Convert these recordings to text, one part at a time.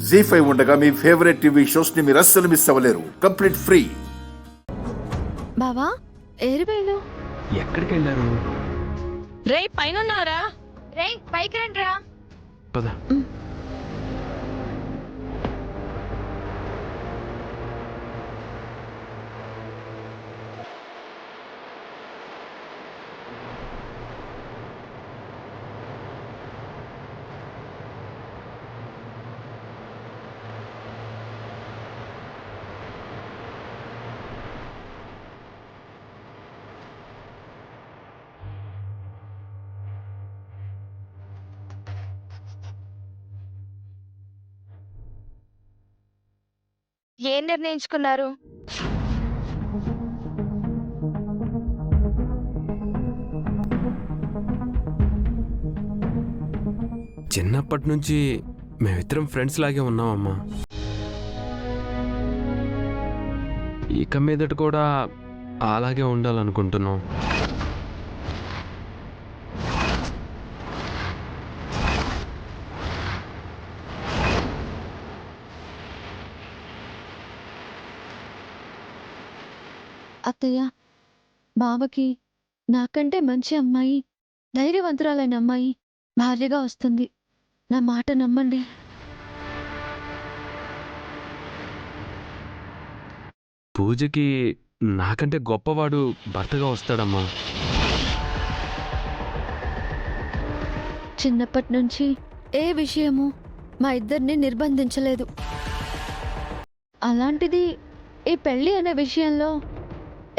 జీ5 ఉండగా మీ favourite TV shows ని మీరు అస్సలు మిస్ అవ్వలేరు. Complete free. బావా ఏరిపోయాను. ఎక్కడికి వెళ్ళారు? రే పైన ఉన్నారా? రే పైకి రండిరా. పద. ఏం నిర్ణయించుకున్నారు? చిన్నప్పటి నుంచి మేమిద్దరం ఫ్రెండ్స్ లాగే ఉన్నామమ్మా. ఇక మీదట కూడా అలాగే ఉండాలనుకుంటున్నాం. అత్తయ్య, బావకి నాకంటే మంచి అమ్మాయి, ధైర్యవంతురాలైన అమ్మాయి భార్యగా వస్తుంది. నా మాట నమ్మండి. పూజకి నాకంటే గొప్పవాడు భర్తగా వస్తాడమ్మా. చిన్నప్పటి నుంచి ఏ విషయము మా ఇద్దరిని నిర్బంధించలేదు. అలాంటిది ఈ పెళ్ళి అనే విషయంలో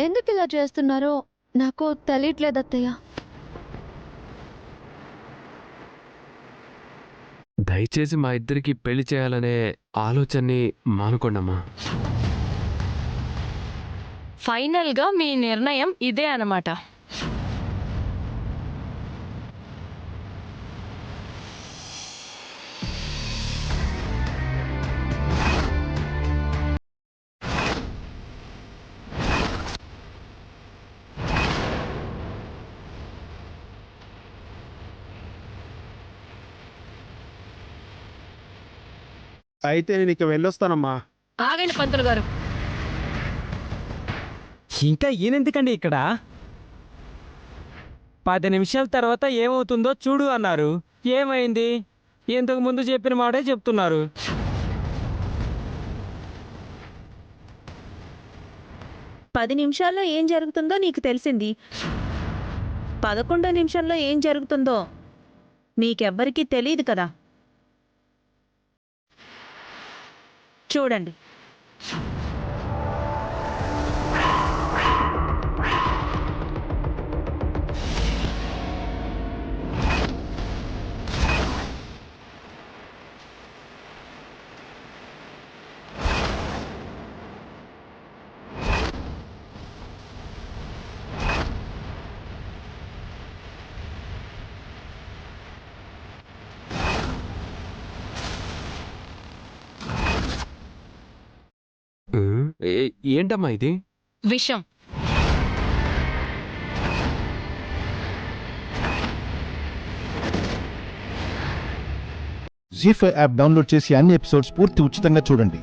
ఎందుకు ఇలా చేస్తున్నారో నాకు తెలియట్లేదు అత్తయ్య. దయచేసి మా ఇద్దరికి పెళ్లి చేయాలనే ఆలోచనని మానుకోండమ్మా. ఫైనల్ గా మీ నిర్ణయం ఇదే అన్నమాట. అయితే నేను ఇక వెళ్ళొస్తానమ్మా. ఆగండి పంతులు గారు. ఇంకా ఈయనెందుకండి ఇక్కడ? 10 నిమిషాల తర్వాత ఏమవుతుందో చూడు అన్నారు. ఏమైంది? ఇంతకు ముందు చెప్పిన మాటే చెప్తున్నారు. పది నిమిషాల్లో ఏం జరుగుతుందో నీకు తెలిసింది. 11 నిమిషంలో ఏం జరుగుతుందో మీకెవ్వరికీ తెలియదు కదా. చూడండి. ఏంటమ్మా ఇది? విషం. జీ5 యాప్ డౌన్లోడ్ చేసి అన్ని ఎపిసోడ్స్ పూర్తి ఉచితంగా చూడండి.